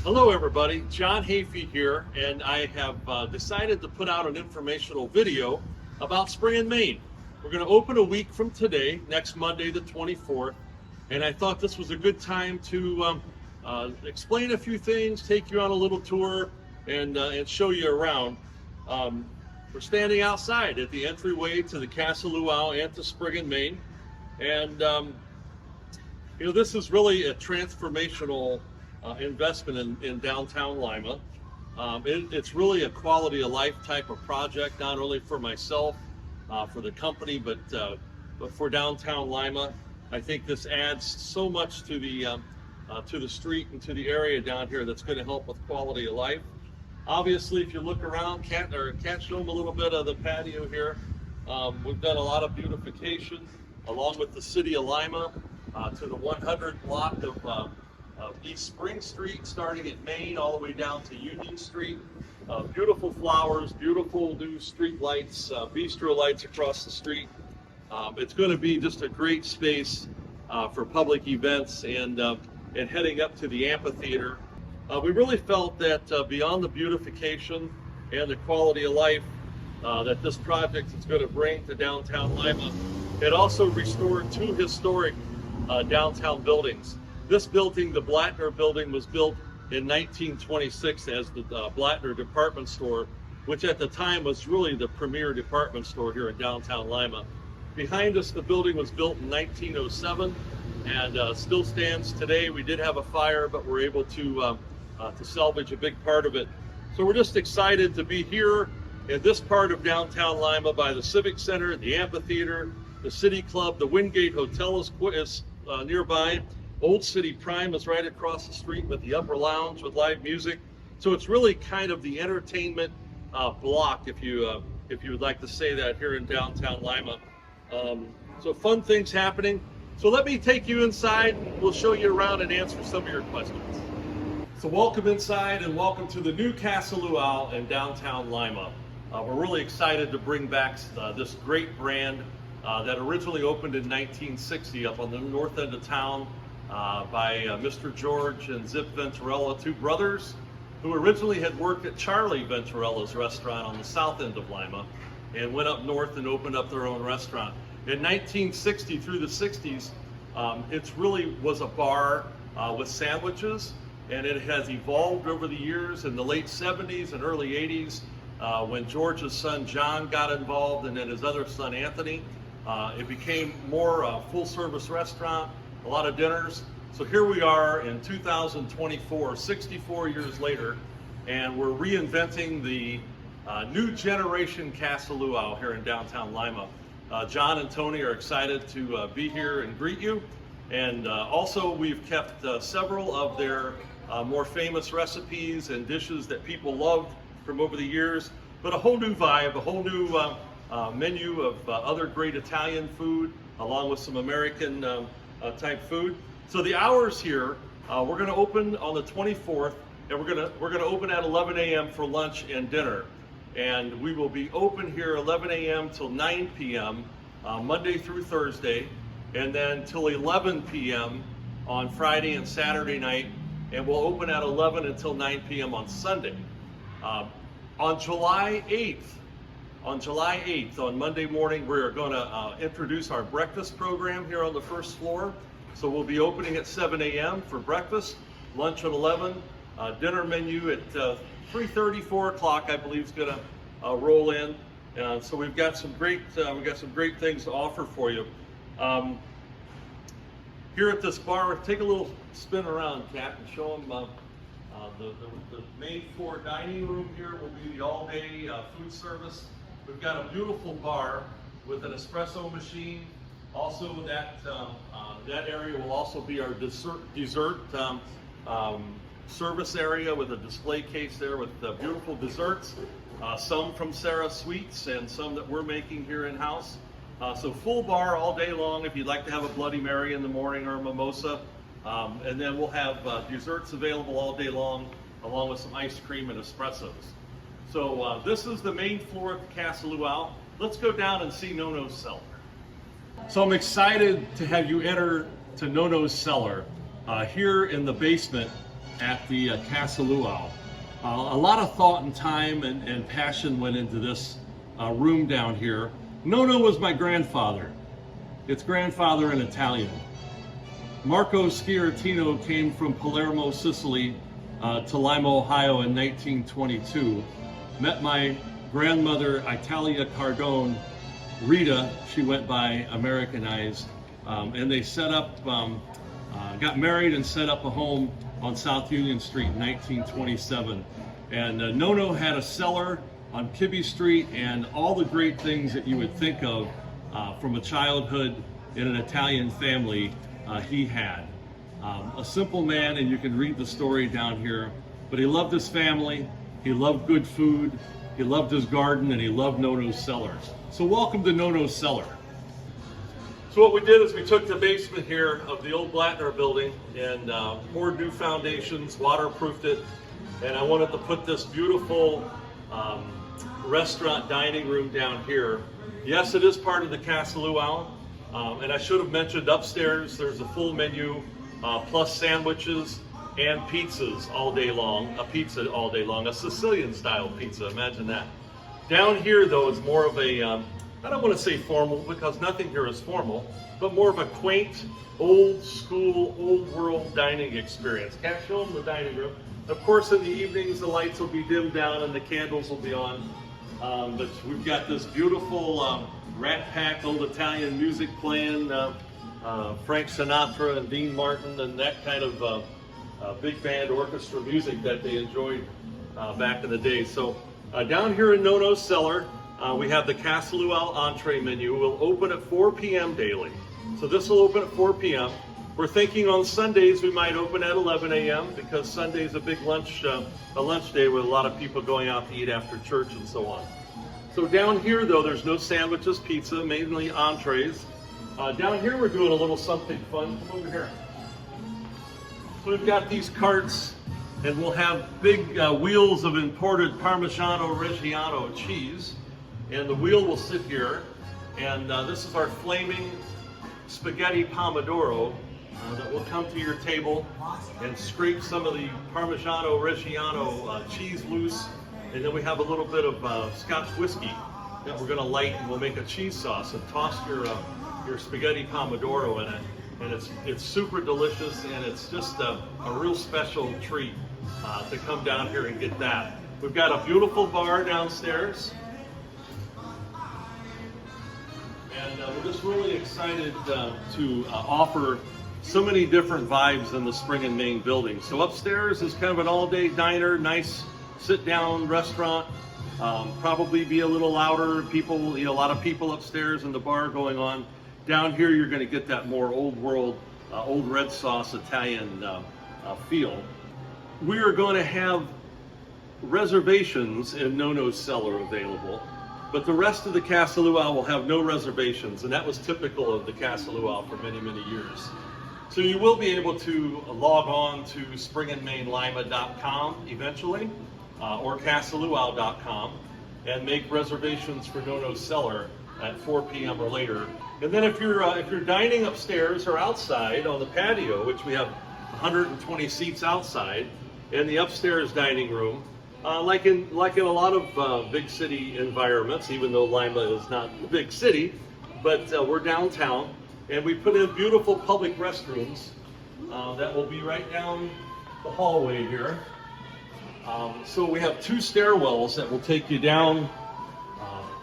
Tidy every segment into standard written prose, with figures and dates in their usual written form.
Hello everybody, John Hafey here, and I have decided to put out an informational video about spring in Maine. We're going to open a week from today, next Monday the 24th, and I thought this was a good time to explain a few things, take you on a little tour, and show you around. We're standing outside at the entryway to the Castle Luau and to spring in Maine, and you know, this is really a transformational investment in Downtown-Lima. It's really a quality of life type of project, not only for myself, for the company, but for Downtown-Lima. I think this adds so much to the street and to the area down here that's going to help with quality of life. Obviously, if you look around, can't show them a little bit of the patio here. We've done a lot of beautification along with the city of Lima to the 100 block of East Spring Street, starting at Main all the way down to Union Street. Beautiful flowers, beautiful new street lights, bistro lights across the street. It's going to be just a great space for public events and heading up to the amphitheater. We really felt that beyond the beautification and the quality of life that this project is going to bring to Downtown-Lima, it also restored two historic downtown buildings. This building, the Blattner building, was built in 1926 as the Blattner department store, which at the time was really the premier department store here in Downtown-Lima. Behind us, the building was built in 1907 and still stands today. We did have a fire, but we're able to salvage a big part of it. So we're just excited to be here in this part of Downtown-Lima by the Civic Center, the amphitheater, the City Club. The Wingate Hotel is nearby. Old City Prime is right across the street with the Upper Lounge with live music. So it's really kind of the entertainment block, if you would like to say that, here in Downtown-Lima. So fun things happening. So let me take you inside. We'll show you around and answer some of your questions. So welcome inside and welcome to the new Castle Luau in Downtown-Lima. We're really excited to bring back this great brand that originally opened in 1960 up on the north end of town by Mr. George and Zip Venturella, two brothers who originally had worked at Charlie Venturella's restaurant on the south end of Lima and went up north and opened up their own restaurant. In 1960 through the 60s, it really was a bar with sandwiches, and it has evolved over the years. In the late 70s and early 80s, when George's son John got involved and then his other son Anthony, it became more full-service restaurant, a lot of dinners. So here we are in 2024, 64 years later, and we're reinventing the new generation Castle Luau here in Downtown-Lima. John and Tony are excited to be here and greet you. And also we've kept several of their more famous recipes and dishes that people loved from over the years, but a whole new vibe, a whole new menu of other great Italian food, along with some American type food. So the hours here, we're going to open on the 24th, and we're going to open at 11 a.m. for lunch and dinner. And we will be open here 11 a.m. till 9 p.m. Monday through Thursday, and then till 11 p.m. on Friday and Saturday night, and we'll open at 11 until 9 p.m. on Sunday. On July 8th, on Monday morning, we're going to introduce our breakfast program here on the first floor. So we'll be opening at 7 a.m. for breakfast, lunch at 11, dinner menu at 3:30, 4 o'clock, I believe, is going to roll in. So we've got some great things to offer for you. Here at this bar, take a little spin around, Kat, and show them the main floor dining room. Here will be the all-day food service. We've got a beautiful bar with an espresso machine. Also, that area will also be our dessert service area with a display case there with beautiful desserts, some from Sarah Sweets and some that we're making here in-house. So full bar all day long if you'd like to have a Bloody Mary in the morning or a mimosa. And then we'll have desserts available all day long, along with some ice cream and espressos. So this is the main floor at the Castle Luau. Let's go down and see Nono's Cellar. So I'm excited to have you enter to Nono's Cellar. Here in the basement, at the Casa Luau. A lot of thought and time and passion went into this room down here. Nono was my grandfather. Its grandfather in Italian. Marco Schiartino came from Palermo, Sicily to Lima, Ohio in 1922. Met my grandmother, Italia Cardone, Rita, she went by Americanized, and they set up, got married and set up a home on South Union Street in 1927. And Nono had a cellar on Kibbe Street and all the great things that you would think of from a childhood in an Italian family he had. A simple man, and you can read the story down here, but he loved his family, he loved good food, he loved his garden, and he loved Nono's Cellar. So welcome to Nono's Cellar. So what we did is we took the basement here of the old Blattner building and poured new foundations, waterproofed it, and I wanted to put this beautiful restaurant dining room down here. Yes, it is part of the Casa Luau, and I should have mentioned upstairs there's a full menu plus sandwiches and pizzas all day long, a Sicilian style pizza, imagine that. Down here though is more of a, I don't want to say formal because nothing here is formal, but more of a quaint, old school, old world dining experience. Can't show them the dining room. Of course in the evenings the lights will be dimmed down and the candles will be on, but we've got this beautiful Rat Pack old Italian music playing, Frank Sinatra and Dean Martin and that kind of big band orchestra music that they enjoyed back in the day. So down here in Nono's Cellar, we have the Casa Luau entree menu. We'll open at 4 p.m. daily. So this will open at 4 p.m. We're thinking on Sundays we might open at 11 a.m. because Sunday's a big lunch day with a lot of people going out to eat after church and so on. So down here though, there's no sandwiches, pizza, mainly entrees. Down here we're doing a little something fun. Come over here. So we've got these carts and we'll have big wheels of imported Parmigiano Reggiano cheese. And the wheel will sit here. And this is our flaming spaghetti pomodoro that will come to your table and scrape some of the Parmigiano Reggiano cheese loose. And then we have a little bit of Scotch whiskey that we're going to light, and we'll make a cheese sauce and toss your spaghetti pomodoro in it. And it's super delicious, and it's just a real special treat to come down here and get that. We've got a beautiful bar downstairs. And we're just really excited to offer so many different vibes in the Spring and Main building. So upstairs is kind of an all-day diner, nice sit-down restaurant. Probably be a little louder. People, a lot of people upstairs in the bar going on. Down here, you're going to get that more old world, old red sauce Italian feel. We are going to have reservations in Nono's Cellar available. But the rest of the Casa Luau will have no reservations, and that was typical of the Casa Luau for many, many years. So you will be able to log on to springandmainlima.com eventually, or casaluau.com, and make reservations for Nono's Cellar at 4 p.m. or later. And then if you're dining upstairs or outside on the patio, which we have 120 seats outside, and the upstairs dining room, like in a lot of big city environments, even though Lima is not a big city, but we're downtown, and we put in beautiful public restrooms that will be right down the hallway here. So we have two stairwells that will take you down,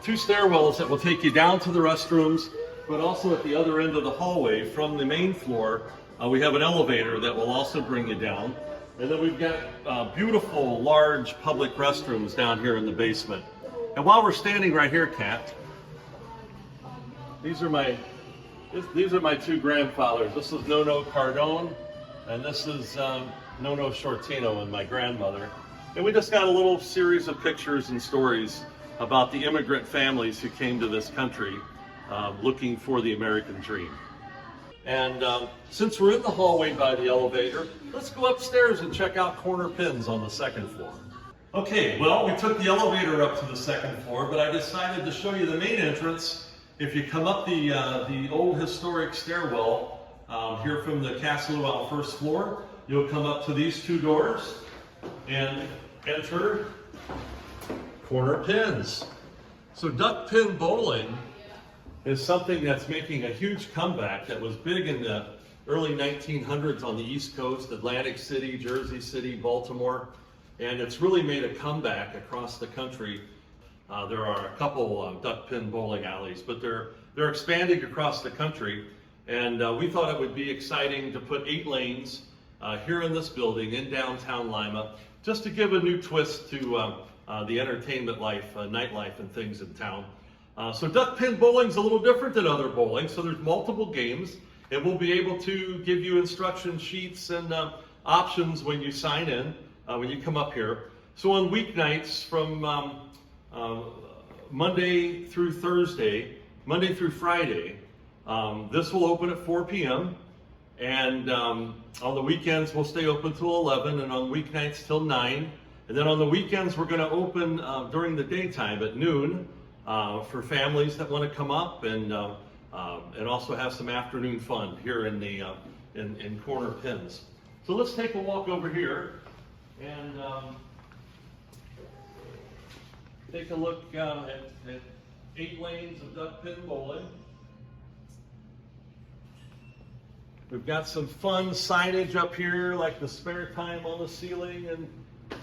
to the restrooms, but also at the other end of the hallway from the main floor, we have an elevator that will also bring you down. And then we've got beautiful, large public restrooms down here in the basement. And while we're standing right here, Kat, these are my two grandfathers. This is Nono Cardone, and this is Nono Shortino and my grandmother. And we just got a little series of pictures and stories about the immigrant families who came to this country looking for the American dream. And since we're in the hallway by the elevator, let's go upstairs and check out Corner Pins on the second floor. Okay, well, we took the elevator up to the second floor, but I decided to show you the main entrance. If you come up the old historic stairwell here from the Casa Luau first floor, you'll come up to these two doors and enter Corner Pins. So duck pin bowling is something that's making a huge comeback that was big in the early 1900s on the East Coast, Atlantic City, Jersey City, Baltimore, and it's really made a comeback across the country. There are a couple duck pin bowling alleys, but they're expanding across the country, and we thought it would be exciting to put 8 lanes here in this building in downtown Lima, just to give a new twist to the entertainment life, nightlife and things in town. So duck pin bowling is a little different than other bowling, so there's multiple games, and we'll be able to give you instruction sheets and options when you sign in, when you come up here. So on weeknights from Monday through Friday, this will open at 4 p.m. and on the weekends we'll stay open till 11, and on weeknights till 9. And then on the weekends we're going to open during the daytime at noon for families that want to come up and also have some afternoon fun here in the in Corner Pins. So let's take a walk over here and take a look at 8 lanes of duck pin bowling. We've got some fun signage up here, like the spare time on the ceiling, and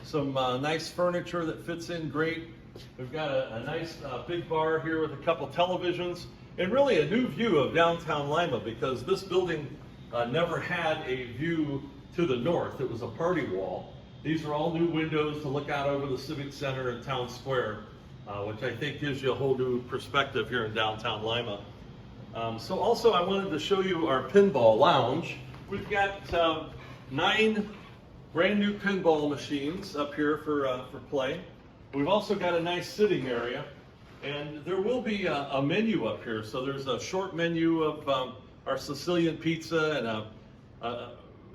some nice furniture that fits in great. We've got a nice big bar here with a couple televisions, and really a new view of downtown Lima, because this building never had a view to the north. It was a party wall. These are all new windows to look out over the Civic Center and Town Square, which I think gives you a whole new perspective here in downtown Lima. So also I wanted to show you our pinball lounge. We've got 9 brand new pinball machines up here for play. We've also got a nice sitting area, and there will be a menu up here. So there's a short menu of our Sicilian pizza and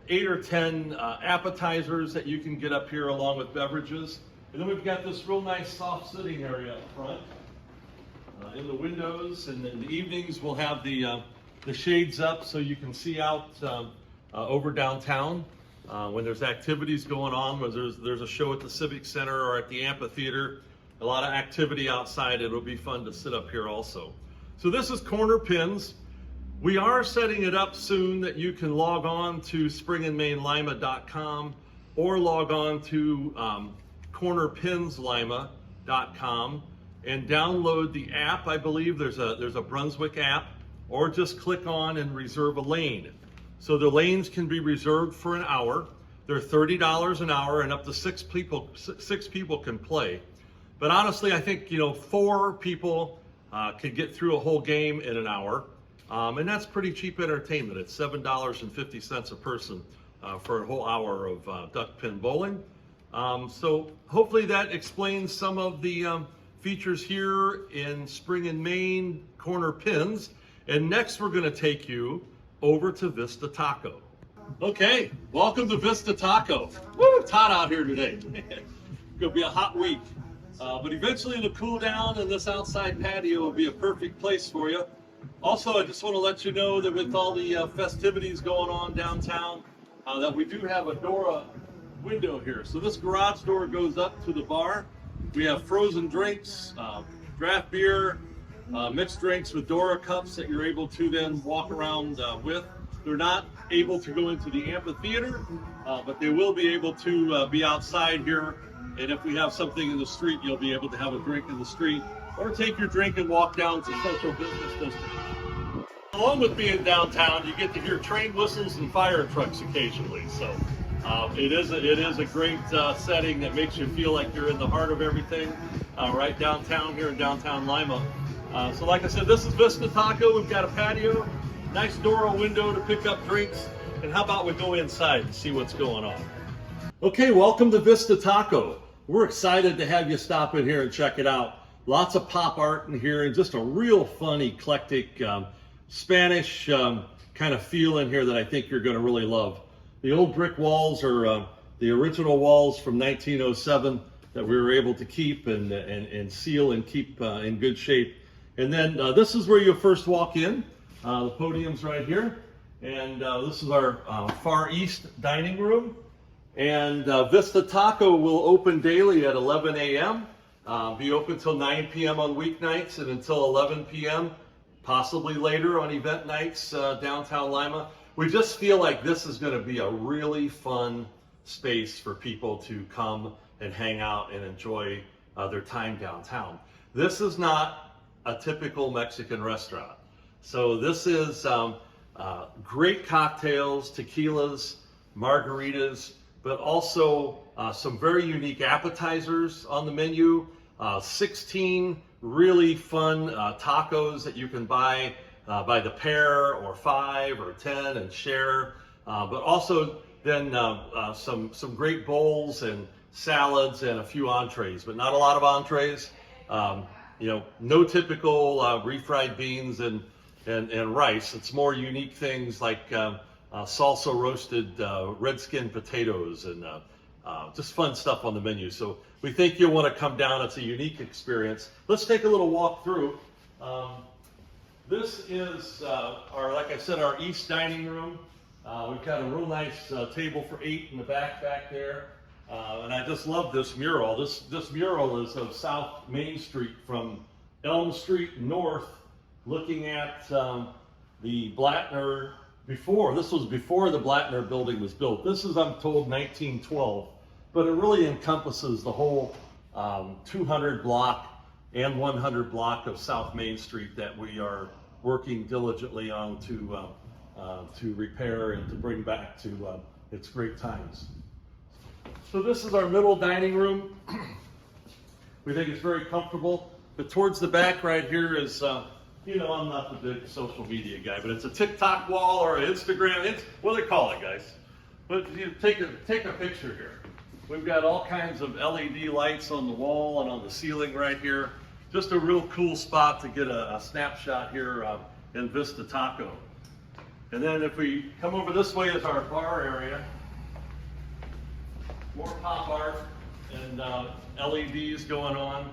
8 or 10 appetizers that you can get up here along with beverages. And then we've got this real nice soft sitting area up front in the windows, and in the evenings we'll have the shades up so you can see out over downtown when there's activities going on, whether there's a show at the Civic Center or at the amphitheater, a lot of activity outside. It'll be fun to sit up here also. So this is Corner Pins. We are setting it up soon that you can log on to springandmainlima.com or log on to cornerpinslima.com and download the app. I believe there's a Brunswick app, or just click on and reserve a lane. So the lanes can be reserved for an hour. They're $30 an hour, and up to 6 people can play. But honestly, I think 4 people could get through a whole game in an hour. And that's pretty cheap entertainment. It's $7.50 a person for a whole hour of duck pin bowling. So hopefully that explains some of the features here in Spring and Main Corner Pins. And next we're going to take you over to Vista Taco. Okay, welcome to Vista Taco. Woo, it's hot out here today. It's going to be a hot week. But eventually it'll cool down, and this outside patio will be a perfect place for you. Also, I just want to let you know that with all the festivities going on downtown, that we do have a Dora window here. So this garage door goes up to the bar. We have frozen drinks, draft beer, mixed drinks with Dora cups that you're able to then walk around with. They're not able to go into the amphitheater, but they will be able to be outside here. And if we have something in the street, you'll be able to have a drink in the street, or take your drink and walk down to Central Business District. Along with being downtown, you get to hear train whistles and fire trucks occasionally. So it is a great setting that makes you feel like you're in the heart of everything, right downtown here in downtown Lima. So like I said, this is Vista Taco. We've got a patio, nice door, a window to pick up drinks. And how about we go inside and see what's going on? Okay, welcome to Vista Taco. We're excited to have you stop in here and check it out. Lots of pop art in here, and just a real fun, eclectic Spanish kind of feel in here that I think you're going to really love. The old brick walls are the original walls from 1907 that we were able to keep and seal and keep in good shape. And then this is where you'll first walk in. The podium's right here. And this is our Far East dining room. And Vista Taco will open daily at 11 a.m. Be open till 9 p.m. on weeknights and until 11 p.m. possibly later on event nights Downtown-Lima. We just feel like this is going to be a really fun space for people to come and hang out and enjoy their time downtown. This is not a typical Mexican restaurant. So this is great cocktails, tequilas, margaritas, but also some very unique appetizers on the menu. 16 really fun tacos that you can buy by the pair or 5 or 10 and share. But also then some great bowls and salads and a few entrees, but not a lot of entrees. You know, no typical refried beans and rice. It's more unique things like salsa roasted red skin potatoes and just fun stuff on the menu. So we think you'll want to come down. It's a unique experience. Let's take a little walk through. This is like I said, our East dining room. We've got a real nice table for 8 in the back there. And I just love this mural. This mural is of South Main Street from Elm Street north, looking at the Blattner before. This was before the Blattner building was built. This is, I'm told, 1912, but it really encompasses the whole 200 block and 100 block of South Main Street that we are working diligently on to repair and to bring back to its great times. So this is our middle dining room. We think it's very comfortable, but towards the back right here is, you know, I'm not the big social media guy, but it's a TikTok wall or an Instagram, what do they call it, guys? But you take a picture here. We've got all kinds of LED lights on the wall and on the ceiling right here. Just a real cool spot to get a snapshot here in Vista Taco. And then if we come over this way is our bar area. More pop art and LEDs going on.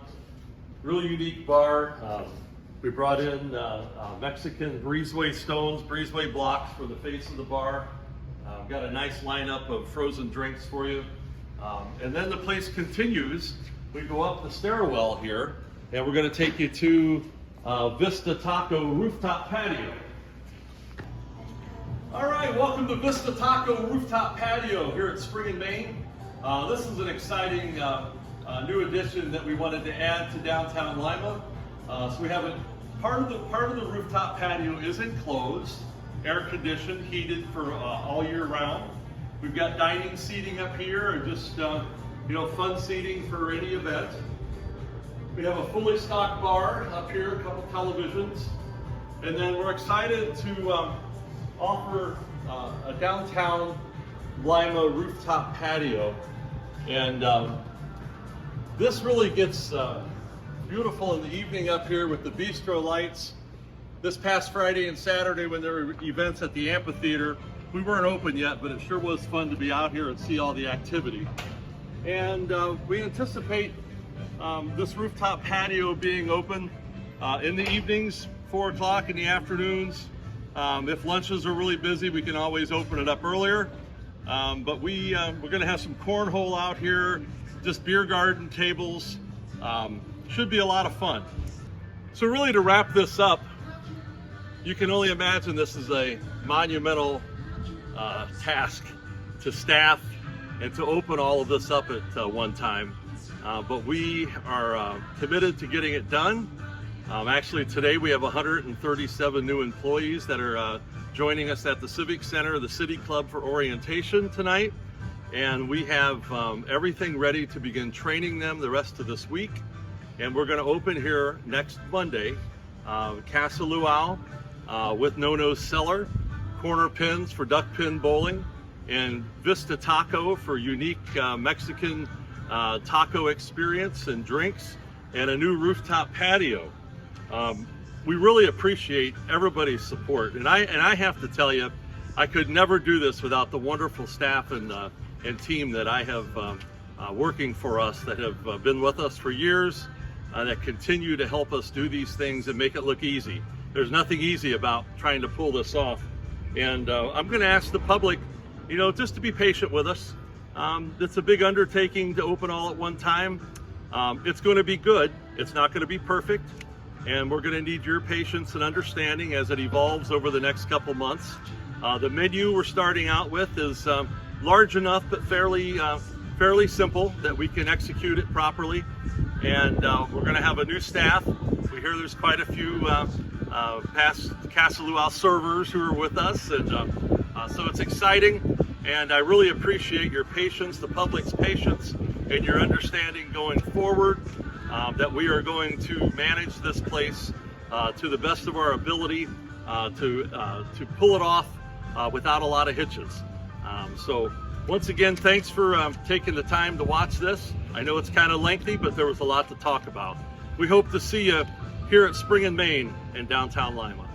Really unique bar. We brought in Mexican breezeway stones, breezeway blocks for the face of the bar. Got a nice lineup of frozen drinks for you. And then the place continues. We go up the stairwell here, and we're going to take you to Vista Taco Rooftop Patio. All right, welcome to Vista Taco Rooftop Patio here at Spring and Main. This is an exciting new addition that we wanted to add to Downtown-Lima. So we have part of the rooftop patio is enclosed, air conditioned, heated for all year round. We've got dining seating up here, and just you know, fun seating for any event. We have a fully stocked bar up here, a couple televisions, and then we're excited to offer a Downtown-Lima rooftop patio, and this really gets beautiful in the evening up here with the bistro lights. This past Friday and Saturday when there were events at the amphitheater, we weren't open yet, but it sure was fun to be out here and see all the activity. And we anticipate this rooftop patio being open in the evenings, 4 o'clock in the afternoons. If lunches are really busy, we can always open it up earlier. But we're going to have some cornhole out here, just beer garden tables. Should be a lot of fun. So really, to wrap this up, you can only imagine this is a monumental task to staff and to open all of this up at one time. But we are committed to getting it done. Actually, today we have 137 new employees that are joining us at the Civic Center, the City Club, for orientation tonight. And we have everything ready to begin training them the rest of this week. And we're going to open here next Monday, Casa Luau with Nono's Cellar, corner pins for duck pin bowling, and Vista Taco for unique Mexican taco experience and drinks, and a new rooftop patio. We really appreciate everybody's support, and I have to tell you, I could never do this without the wonderful staff and team that I have working for us, that have been with us for years, that continue to help us do these things and make it look easy. There's nothing easy about trying to pull this off, And I'm going to ask the public, you know, just to be patient with us. It's a big undertaking to open all at one time. It's going to be good. It's not going to be perfect. And we're going to need your patience and understanding as it evolves over the next couple months. The menu we're starting out with is large enough but fairly simple that we can execute it properly. And we're going to have a new staff. We hear there's quite a few past Casa Luau servers who are with us, and so it's exciting. And I really appreciate your patience, the public's patience, and your understanding going forward. That we are going to manage this place to the best of our ability to pull it off without a lot of hitches. So once again, thanks for taking the time to watch this. I know it's kind of lengthy, but there was a lot to talk about. We hope to see you here at Spring and Main in downtown Lima.